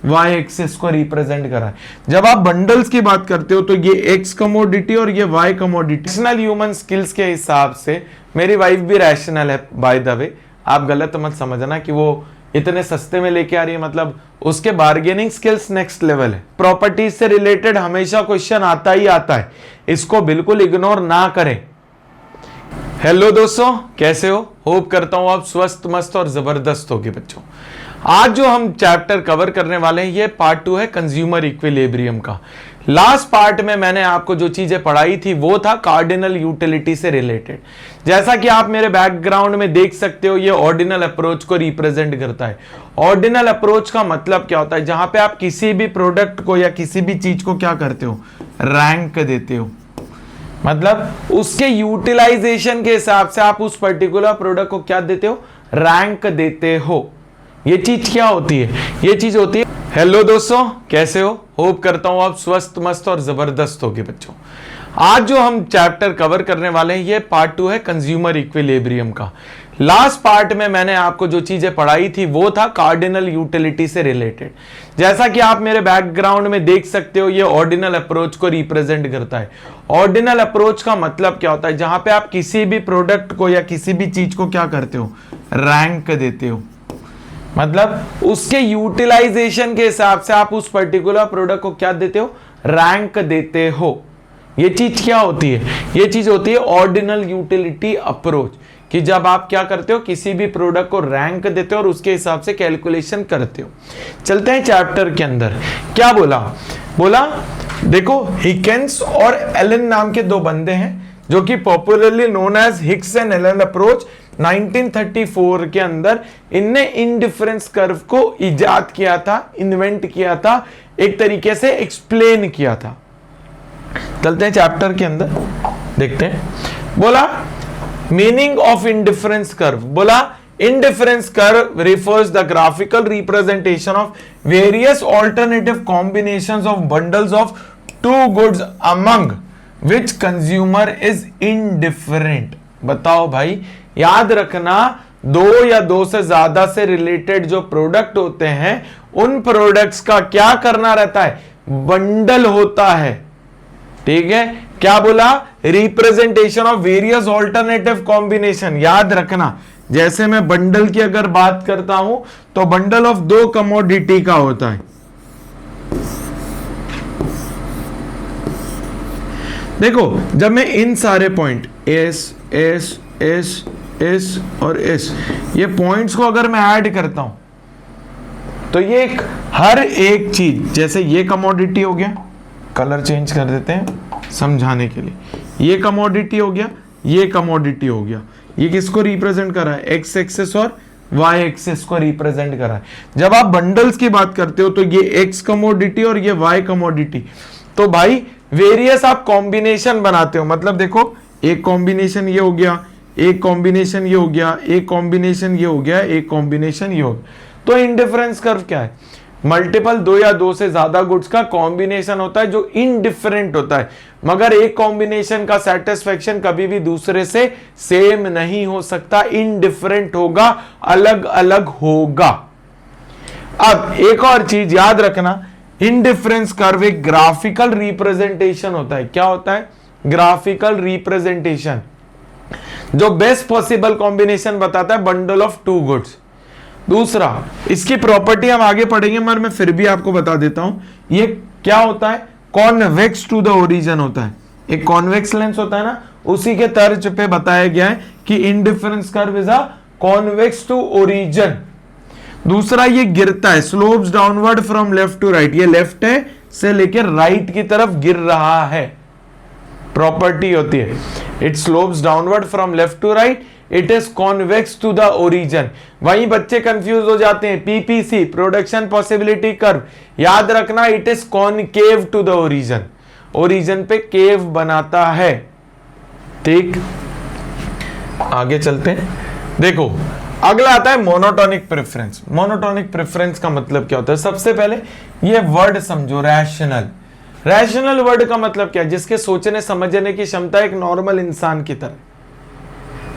Y axis को represent करा है। जब आप बंडल्स की बात करते हो तो ये एक्स कमोडिटी और ये y commodity. Rational human skills के हिसाब से मेरी वाइफ भी रैशनल है बाय द वे, आप गलत मत समझना कि वो इतने सस्ते में लेके आ रही है, मतलब उसके बार्गेनिंग स्किल्स नेक्स्ट लेवल है। प्रॉपर्टीज से रिलेटेड हमेशा क्वेश्चन आता ही आता है, इसको बिल्कुल इग्नोर ना करें। हेलो दोस्तों, कैसे हो? होप करता हूं आप स्वस्थ मस्त और जबरदस्त होगे बच्चों। आज जो हम चैप्टर कवर करने वाले हैं ये पार्ट 2 है कंज्यूमर इक्विलिब्रियम का। लास्ट पार्ट में मैंने आपको जो चीजें पढ़ाई थी वो था कार्डिनल यूटिलिटी से रिलेटेड। जैसा कि आप मेरे बैकग्राउंड में देख सकते हो, ये ऑर्डिनल अप्रोच को रिप्रेजेंट करता है। ऑर्डिनल अप्रोच का मतलब क्या होता है? जहां पे आप किसी भी प्रोडक्ट को या किसी भी चीज को क्या करते हो? रैंक देते हो, मतलब उसके यूटिलाइजेशन के हिसाब से आप उस पर्टिकुलर प्रोडक्ट को क्या देते हो? रैंक देते हो। ये चीज क्या होती है? ये चीज होती है। हेलो दोस्तों, कैसे हो? होप करता हूं आप स्वस्थ मस्त और जबरदस्त होगे बच्चों। आज जो हम चैप्टर कवर करने वाले हैं ये पार्ट 2 है कंज्यूमर इक्विलिब्रियम का। लास्ट पार्ट में मैंने आपको जो चीजें पढ़ाई थी वो था कार्डिनल यूटिलिटी से रिलेटेड। जैसा कि आप मेरे बैकग्राउंड में देख सकते हो, ये ऑर्डिनल अप्रोच को रिप्रेजेंट करता है। ऑर्डिनल अप्रोच का मतलब क्या होता है? जहां पे आप किसी भी प्रोडक्ट को या किसी भी चीज को क्या करते हो? रैंक देते हो, मतलब उसके यूटिलाइजेशन के हिसाब से आप उस पर्टिकुलर प्रोडक्ट को क्या देते हो? रैंक देते हो। ये चीज क्या होती है? ये चीज होती है ऑर्डिनल यूटिलिटी अप्रोच, कि जब आप क्या करते हो? किसी भी प्रोडक्ट को रैंक देते हो और उसके हिसाब से कैलकुलेशन करते हो। चलते हैं चैप्टर के अंदर। क्या बोला देखो, हिकेंस और एलन नाम के दो बंदे हैं जो कि popularly known as Hicks and Allen approach. 1934 के अंदर इनने इंडिफरेंस कर्व को इजाद किया था, इन्वेंट किया था, एक तरीके से एक्सप्लेन किया था। चलते हैं चैप्टर के अंदर, देखते हैं। बोला मीनिंग ऑफ इंडिफरेंस कर्व। बोला indifference curve refers the graphical representation of various alternative combinations of bundles of two goods among which consumer is indifferent। बताओ भाई, याद रखना, दो या दो से ज्यादा से रिलेटेड जो प्रोडक्ट होते हैं उन प्रोडक्ट्स का क्या करना रहता है? बंडल होता है। ठीक है, क्या बोला? Representation of various alternative combination. याद रखना, जैसे मैं बंडल की अगर बात करता हूं तो बंडल ऑफ दो कमोडिटी का होता है। देखो, जब मैं इन सारे point S S S S और एस, ये पॉइंट्स को अगर मैं ऐड करता हूं तो ये हर एक चीज, जैसे ये कमोडिटी हो गया, कलर चेंज कर देते हैं समझाने के लिए, ये कमोडिटी हो गया, ये कमोडिटी हो गया, ये किसको रिप्रेजेंट कर रहा है? एक्स एक्सिस और वाई एक्सिस को रिप्रेजेंट कर रहा है। जब आप बंडल्स की बात करते हो तो ये एक्स कमोडिटी और ये वाई कमोडिटी, तो भाई वेरियस आप कॉम्बिनेशन बनाते हो। मतलब देखो, एक कॉम्बिनेशन ये हो गया, एक कॉम्बिनेशन ये हो गया, एक कॉम्बिनेशन ये हो गया, एक कॉम्बिनेशन ये हो गया। तो इंडिफरेंस कर्व क्या है? मल्टीपल, दो या दो से ज्यादा गुड्स का कॉम्बिनेशन होता है जो इनडिफरेंट होता है, मगर एक कॉम्बिनेशन का सेटिस्फेक्शन कभी भी दूसरे से सेम नहीं हो सकता, इनडिफरेंट होगा, अलग अलग होगा। अब एक और चीज याद रखना, इनडिफरेंस कर्व एक ग्राफिकल रिप्रेजेंटेशन होता है। क्या होता है? ग्राफिकल रिप्रेजेंटेशन, जो बेस्ट पॉसिबल कॉम्बिनेशन बताता है बंडल ऑफ टू गुड्स। दूसरा, इसकी प्रॉपर्टी हम आगे पढ़ेंगे मगर मैं फिर भी आपको बता देता हूं, ये क्या होता है? कॉन्वेक्स टू द ओरिजिन होता है। एक कॉन्वेक्स लेंस होता है ना, उसी के तर्ज पे बताया गया है कि indifference curve is a convex to origin. दूसरा, ये गिरता है, slopes downward from left to right, ये लेफ्ट है से लेकर राइट की तरफ गिर रहा है, प्रॉपर्टी होती है। It slopes downward from left to right, it is convex to the origin. वहीं बच्चे कंफ्यूज हो जाते हैं, पीपीसी प्रोडक्शन पॉसिबिलिटी कर्व, याद रखना it is concave to the origin, origin पे केव बनाता है। ठीक, आगे चलते हैं। देखो, अगला आता है मोनोटोनिक प्रेफरेंस। मोनोटोनिक प्रेफरेंस का मतलब क्या होता है? सबसे पहले ये वर्ड समझो, रैशनल। रैशनल वर्ड का मतलब क्या है? जिसके सोचने समझने की क्षमता एक नॉर्मल इंसान की तरह,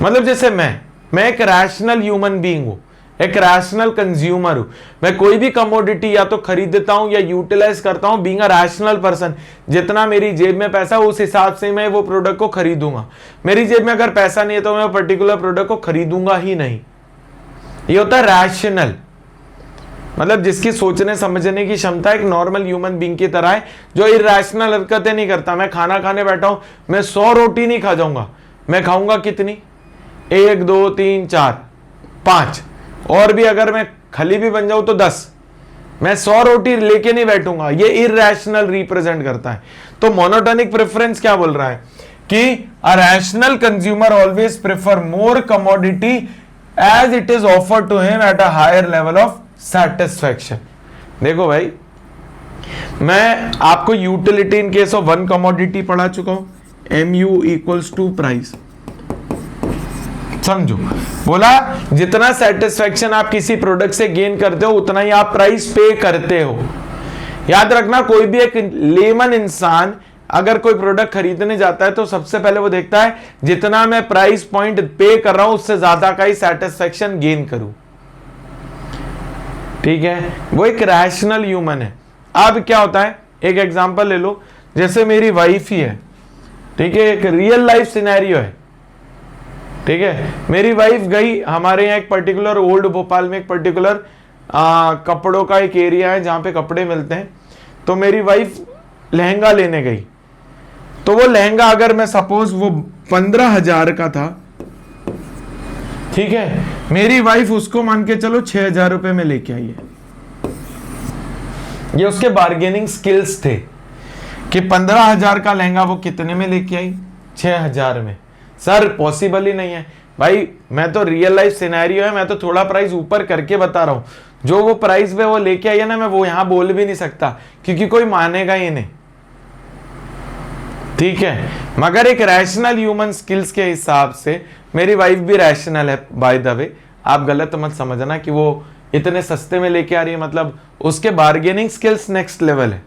मतलब जैसे मैं एक रैशनल ह्यूमन बीइंग हूं, एक रैशनल कंज्यूमर हूं। मैं कोई भी कमोडिटी या तो खरीदता हूं या यूटिलाइज करता हूं बीइंग अ रैशनल पर्सन। जितना मेरी जेब में पैसा उस हिसाब से मैं वो प्रोडक्ट को खरीदूंगा। मेरी जेब में अगर पैसा नहीं है तो मैं पर्टिकुलर प्रोडक्ट को खरीदूंगा ही नहीं। ये होता है रैशनल, मतलब जिसकी सोचने समझने की क्षमता एक नॉर्मल ह्यूमन बीइंग की तरह है, जो इरैशनल हरकतें नहीं करता। मैं खाना खाने बैठा हूं, मैं 100 रोटी नहीं खा जाऊंगा, मैं खाऊंगा कितनी, 1 2 3 4 5, और भी अगर मैं खली भी बन जाऊं तो 10। मैं 100 रोटी लेके नहीं बैठूंगा। ये इरैशनल रिप्रेजेंट करता है। तो मोनोटोनिक प्रेफरेंस क्या बोल रहा है कि a rational consumer always prefer more commodity as it is offered to him at a higher level of satisfaction. देखो भाई, मैं आपको utility in case of one commodity पढ़ा चुका हूं, MU इक्वल्स टू प्राइस। समझो, बोला जितना सेटिस्फैक्शन आप किसी प्रोडक्ट से गेन करते हो उतना ही आप प्राइस पे करते हो। याद रखना, कोई भी एक लेमन इंसान अगर कोई प्रोडक्ट खरीदने जाता है तो सबसे पहले वो देखता है जितना मैं प्राइस पॉइंट पे कर रहा हूं उससे ज्यादा का ही सेटिस्फैक्शन गेन करूं। ठीक है, वो एक रैशनल ह्यूमन है। अब क्या होता है, एक एग्जांपल ले लो, जैसे मेरी वाइफ ही है, ठीक है, एक रियल लाइफ सिनेरियो है। ठीक है, मेरी वाइफ गई, हमारे यहाँ एक पर्टिकुलर ओल्ड भोपाल में एक पर्टिकुलर कपड़ों का एक एरिया है जहां पे कपड़े मिलते हैं। तो मेरी वाइफ लहंगा लेने गई, तो वो लहंगा अगर मैं सपोज वो 15,000 का था, ठीक है, मेरी वाइफ उसको मान के चलो 6,000 रुपए में लेके आई है। ये उसके बार्गेनिंग स्किल्स थे कि 15,000 का लहंगा वो कितने में लेके आई, 6,000 में। सर पॉसिबल ही नहीं है भाई, मैं तो रियल लाइफ सिनेरियो है, मैं तो थोड़ा प्राइस ऊपर करके बता रहा हूं। जो वो प्राइस पे वो लेके आई है ना, मैं वो यहां बोल भी नहीं सकता क्योंकि कोई मानेगा ही नहीं। ठीक है, मगर एक रैशनल ह्यूमन स्किल्स के हिसाब से मेरी वाइफ भी रैशनल है बाय द वे। आप गलत मत समझना कि वो इतने सस्ते में लेके आ रही है, मतलब उसके बार्गेनिंग स्किल्स नेक्स्ट लेवल है,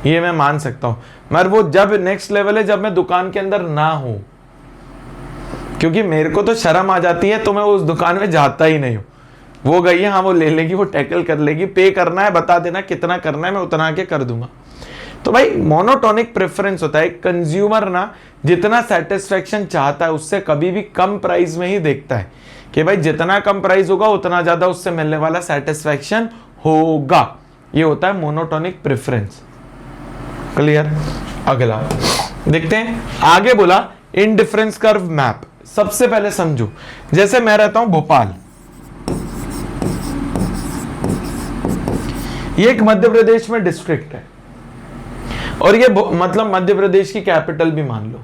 ये मैं मान सकता हूं। मगर वो जब नेक्स्ट लेवल है जब मैं दुकान के अंदर ना हूं, क्योंकि मेरे को तो शर्म आ जाती है तो मैं उस दुकान में जाता ही नहीं हूं। वो गई है, हाँ वो ले लेगी, वो टैकल कर लेगी, पे करना है बता देना कितना करना है, मैं उतना के कर दूंगा। तो भाई मोनोटोनिक प्रेफरेंस होता है, कंज्यूमर ना जितना सेटिस्फैक्शन चाहता है उससे कभी भी कम प्राइस में ही देखता है कि भाई जितना कम प्राइस होगा उतना ज्यादा उससे मिलने वाला सेटिस्फैक्शन होगा। ये होता है मोनोटोनिक प्रेफरेंस। क्लियर? अगला देखते हैं, आगे बोला इंडिफरेंस कर्व मैप। सबसे पहले समझो, जैसे मैं रहता हूं भोपाल, ये एक मध्य प्रदेश में डिस्ट्रिक्ट है और ये मतलब मध्य प्रदेश की कैपिटल भी मान लो।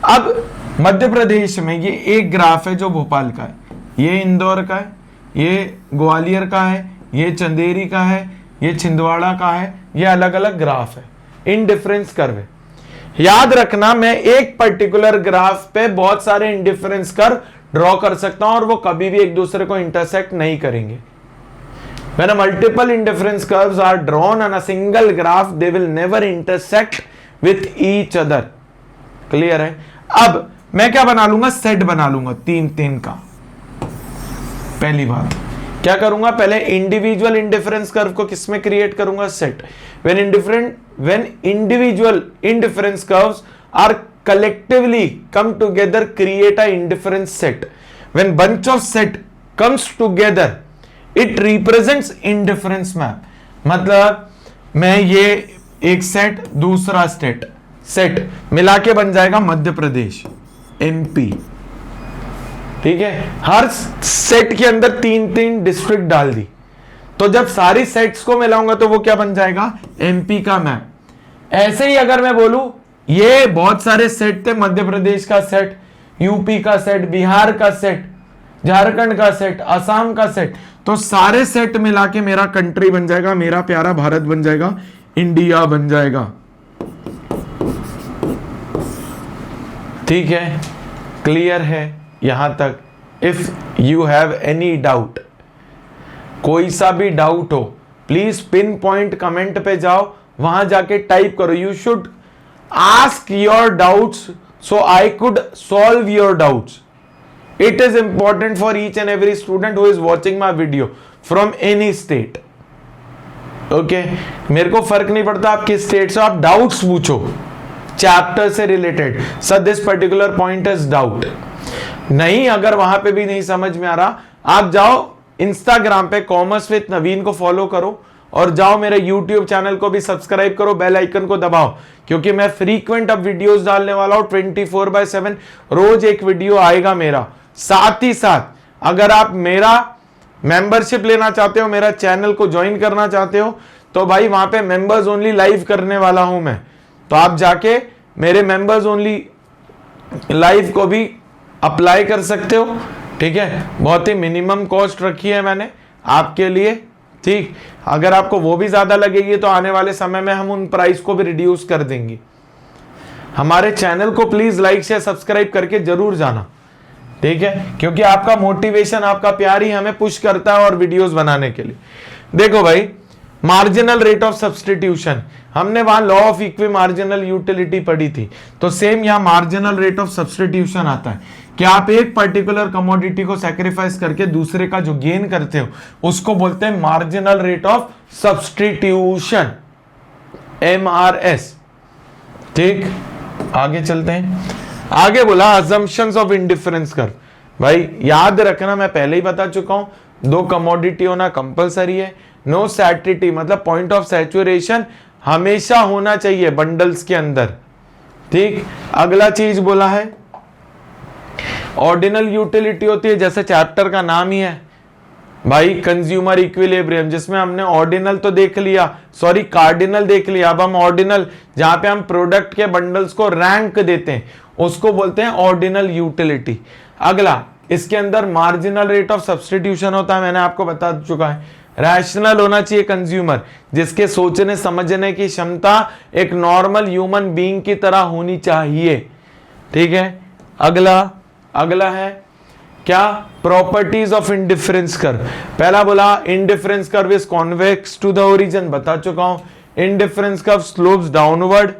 अब मध्य प्रदेश में ये एक ग्राफ है जो भोपाल का है, ये इंदौर का है, ये ग्वालियर का है, ये चंदेरी का है, ये छिंदवाड़ा का है, ये अलग अलग ग्राफ है, इंडिफरेंस कर्व है। याद रखना, मैं एक पर्टिकुलर ग्राफ पे बहुत सारे इंडिफरेंस कर्व ड्रॉ कर सकता हूं और वो कभी भी एक दूसरे को इंटरसेक्ट नहीं करेंगे। When a multiple indifference curves are drawn on a single graph, they will never intersect with each other. Clear है? अब मैं क्या बना लूंगा, सेट बना लूंगा 3-3 का। पहली बात क्या करूंगा, पहले इंडिविजुअल इंडिफरेंस कर्व को किसमें क्रिएट करूंगा, set. when individual indifference curves are collectively come together, create a indifference set. When bunch of set comes together, it represents indifference map. मतलब मैं ये एक सेट दूसरा सेट मिला के बन जाएगा मध्य प्रदेश, MP। ठीक है, हर सेट के अंदर 3-3 डिस्ट्रिक्ट डाल दी, तो जब सारी सेट्स को मिलाऊंगा तो वो क्या बन जाएगा, MP का मैप। ऐसे ही अगर मैं बोलूं ये बहुत सारे सेट थे, मध्य प्रदेश का सेट, यूपी का सेट, बिहार का सेट, झारखंड का सेट, असम का सेट, तो सारे सेट मिला के मेरा कंट्री बन जाएगा, मेरा प्यारा भारत बन जाएगा, इंडिया बन जाएगा। ठीक है, क्लियर है यहां तक? If you have any doubt, कोई सा भी डाउट हो, प्लीज पिन पॉइंट कमेंट पे जाओ, वहां जाके टाइप करो, you should ask your doubts so I could solve your doubts. It is important for each and every student who is watching my video from any state. Okay? मेरे को फर्क नहीं पड़ता आप किस स्टेट से, आप डाउट्स पूछो चैप्टर से related. Sir this particular point is doubt. नहीं, अगर वहां पे भी नहीं समझ में आ रहा, आप जाओ इंस्टाग्राम पे कॉमर्स विद नवीन को फॉलो करो और जाओ मेरे यूट्यूब चैनल को भी सब्सक्राइब करो, बेल आइकन को दबाओ, क्योंकि मैं फ्रीक्वेंट अब वीडियोस डालने वाला हूं 24/7. रोज एक वीडियो आएगा मेरा. साथ ही साथ अगर आप मेरा मेंबरशिप लेना चाहते हो, मेरा चैनल को ज्वाइन करना चाहते हो, तो भाई वहां पे मेंबर्स ओनली लाइव करने वाला हूं मैं. तो आप जाके मेरे मेंबर्स ओनली लाइव को भी अप्लाई कर सकते हो. ठीक है, बहुत ही मिनिमम कॉस्ट रखी है मैंने आपके लिए. ठीक, अगर आपको वो भी ज्यादा लगेगी तो आने वाले समय में हम उन प्राइस को भी रिड्यूस कर देंगे. हमारे चैनल को प्लीज लाइक शेयर सब्सक्राइब करके जरूर जाना. ठीक है, क्योंकि आपका मोटिवेशन, आपका प्यार ही हमें पुश करता है और वीडियोस बनाने के लिए. देखो भाई, मार्जिनल रेट ऑफ सब्सटीट्यूशन, हमने वहां law of equi marginal utility पढ़ी थी. तो सेम यहां मार्जिनल रेट ऑफ सब्सटीट्यूशन आता है कि आप एक पर्टिकुलर कमोडिटी को सैक्रिफाइस करके दूसरे का जो गेन करते हो उसको बोलते हैं marginal rate of substitution, MRS. ठीक, आगे चलते हैं. आगे बोला अजम्पशंस ऑफ इंडिफरेंस कर्व. भाई याद रखना, मैं पहले ही बता चुका हूं, दो कमोडिटी होना कंपलसरी है. नो सैटिटी मतलब पॉइंट ऑफ सैचुरेशन हमेशा होना चाहिए बंडल्स के अंदर. ठीक, अगला चीज बोला है ऑर्डिनल यूटिलिटी होती है, जैसे चैप्टर का नाम ही है भाई, कंज्यूमर इक्विलिब्रियम, जिसमें हमने ऑर्डिनल तो देख लिया, सॉरी कार्डिनल देख लिया. अब हम ऑर्डिनल, जहां पे हम प्रोडक्ट के बंडल्स को रैंक देते हैं, उसको बोलते हैं ऑर्डिनल यूटिलिटी. अगला, इसके अंदर मार्जिनल रेट ऑफ सब्स्टिट्यूशन होता है, मैंने आपको बता चुका है. रैशनल होना चाहिए कंज्यूमर, जिसके सोचने समझने की क्षमता एक नॉर्मल ह्यूमन बीइंग की तरह होनी चाहिए. ठीक है, अगला है क्या, प्रॉपर्टीज ऑफ इंडिफरेंस कर्व. पहला बोला indifference curve is convex to the origin, बता चुका हूं. इंडिफरेंस कर्व स्लोप्स डाउनवर्ड,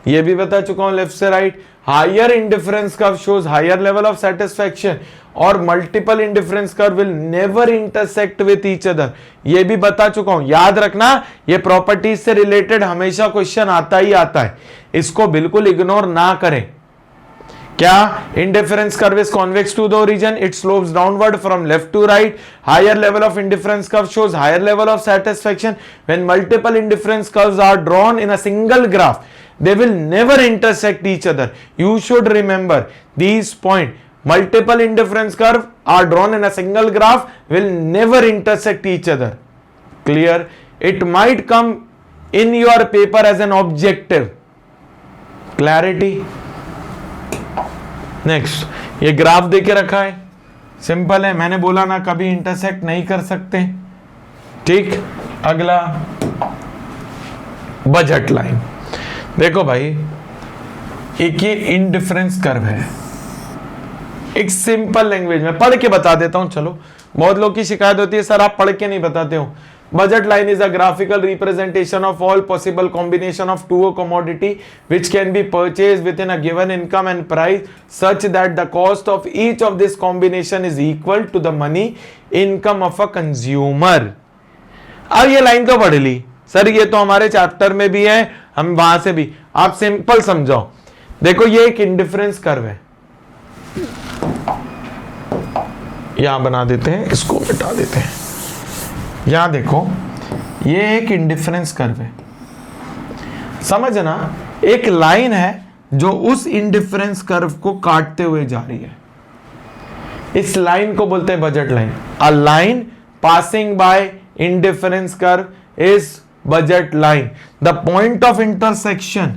ये भी बता चुका हूं, लेफ्ट से right. Higher indifference curve shows higher level of satisfaction, और multiple indifference curve will never intersect with each other, ये भी बता चुका हूं. याद रखना, ये प्रॉपर्टीज से रिलेटेड हमेशा क्वेश्चन आता ही आता है, इसको बिल्कुल इग्नोर ना करें. क्या, indifference curve is convex to the origin, it slopes downward from left to right. Higher level of indifference curve shows higher level of satisfaction. When multiple indifference curves are drawn in a single graph, they will never intersect each other. You should remember these points. Multiple indifference curve are drawn in a single graph will never intersect each other. Clear? It might come in your paper as an objective. Clarity? Next, ये graph देके रखा है, simple है, मैंने बोला ना कभी intersect नहीं कर सकते. ठीक, अगला बजट लाइन. देखो भाई, एक ये इंडिफरेंस कर्व है, एक सिंपल लैंग्वेज में पढ़ के बता देता हूं. चलो, बहुत लोग की शिकायत होती है सर आप पढ़ के नहीं बताते हो. Budget line is a graphical representation of all possible combination of two commodity which can be purchase within a given income and price such that the cost of each of this combination is equal to the money income of a consumer. अब ये line तो पढ़ ली sir, ये तो हमारे chapter में भी है, हम वहां से भी, आप सिंपल समझाओ. देखो, ये एक इंडिफरेंस कर्व है, यहां बना देते हैं, इसको मिटा देते हैं. यहां देखो, ये एक इंडिफरेंस कर्व है, समझना. एक लाइन है जो उस इंडिफरेंस कर्व को काटते हुए जा रही है, इस लाइन को बोलते हैं budget line. A line passing by indifference curve is budget line. The point of intersection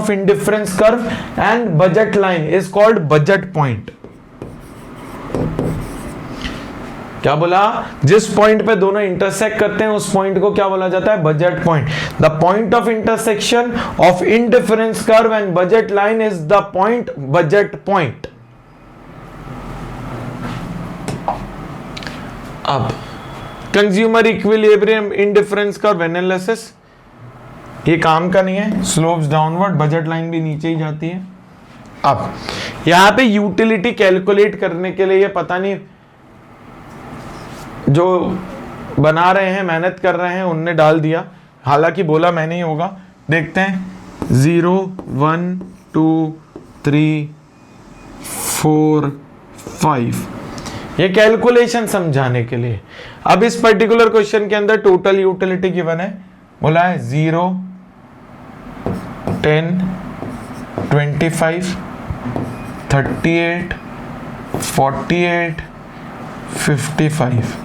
of indifference curve and budget line is called budget point. क्या बोला, जिस पॉइंट पे दोनों इंटरसेक्ट करते हैं उस पॉइंट को क्या बोला जाता है, budget point. The point of intersection of indifference curve and budget line is the point budget point. अब consumer equilibrium indifference curve analysis, ये काम का नहीं है. स्लोप्स डाउनवर्ड, बजट लाइन भी नीचे ही जाती है. अब यहां पे यूटिलिटी कैलकुलेट करने के लिए, ये पता नहीं जो बना रहे हैं, मेहनत कर रहे हैं, उनने डाल दिया, हालांकि बोला मैंने ही होगा। देखते हैं 0 1 2 3 4 5, ये कैलकुलेशन समझाने के लिए। अब इस पर्टिकुलर क्वेश्चन के अंदर टोटल यूटिलिटी गिवन है, बोला है 0 10 25 38 48 55।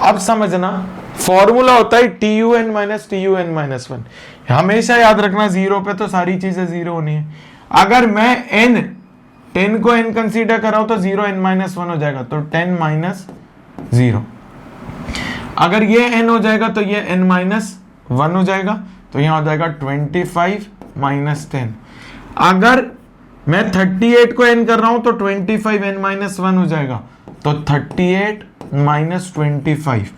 अब समझना, फॉर्मूला होता है TUN माइनस TUN माइनस 1। हमेशा याद रखना, जीरो पे तो सारी चीजें जीरो होनी है। अगर मैं n 10 को n कंसीडर कर रहा हूं तो 0 n माइनस 1 हो जाएगा, तो 10 माइनस 0। अगर ये n हो जाएगा तो ये n माइनस 1 हो जाएगा, तो यहां हो जाएगा 25 माइनस 10। अगर मैं 38 को n कर रहा हूं तो 25 n माइनस 1 हो जाएगा, तो 38 माइनस 25।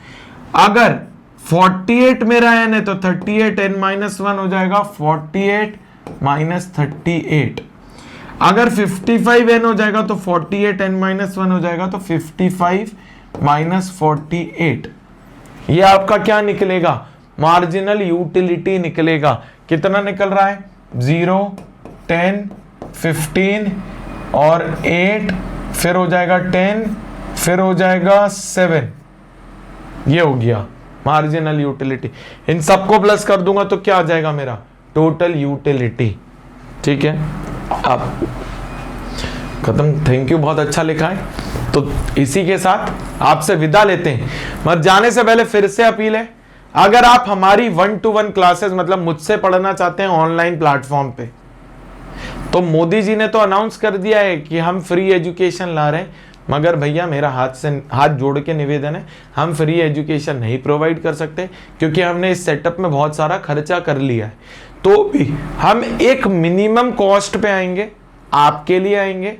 अगर 48 मेरा n है तो 38 n माइनस 1 हो जाएगा, 48 माइनस 38। अगर 55 n हो जाएगा तो 48 n माइनस 1 हो जाएगा, तो 55 माइनस 48। ये आपका क्या निकलेगा? मार्जिनल यूटिलिटी निकलेगा। कितना निकल रहा है? 0 10 15 और 8, फिर हो जाएगा 10, फिर हो जाएगा 7। ये हो गया मार्जिनल यूटिलिटी। इन सबको प्लस कर दूंगा तो क्या आ जाएगा मेरा? Total utility. ठीक है, अब खत्म। थैंक यू, बहुत अच्छा लिखा है। तो इसी के साथ आपसे विदा लेते हैं। मत जाने से पहले फिर से अपील है, अगर आप हमारी 1-to-1 क्लासेस मतलब मुझसे पढ़ना चाहते हैं ऑनलाइन प्लेटफॉर्म पे, तो मोदी जी ने तो अनाउंस कर दिया है कि हम फ्री एजुकेशन ला रहे हैं, मगर भैया मेरा हाथ जोड़ के निवेदन है, हम फ्री एजुकेशन नहीं प्रोवाइड कर सकते, क्योंकि हमने इस सेटअप में बहुत सारा खर्चा कर लिया है। तो भी हम एक मिनिमम कॉस्ट पे आएंगे, आपके लिए आएंगे।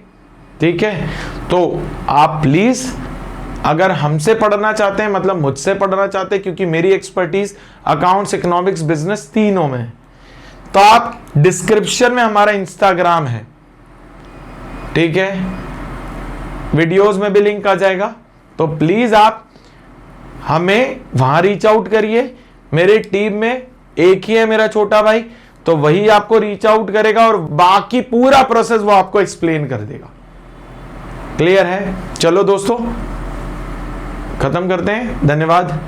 ठीक है, तो आप प्लीज अगर हमसे पढ़ना चाहते हैं, मतलब मुझसे पढ़ना चाहते हैं, क्योंकि मेरी एक्सपर्टीज अकाउंट्स, इकोनॉमिक्स, बिजनेस तीनों में है, तो आप डिस्क्रिप्शन में हमारा इंस्टाग्राम है, ठीक है, वीडियोस में भी लिंक आ जाएगा, तो प्लीज आप हमें वहां रीच आउट करिए। मेरी टीम में एक ही है मेरा छोटा भाई, तो वही आपको रीच आउट करेगा और बाकी पूरा प्रोसेस वो आपको एक्सप्लेन कर देगा। क्लियर है? चलो दोस्तों, खत्म करते हैं। धन्यवाद।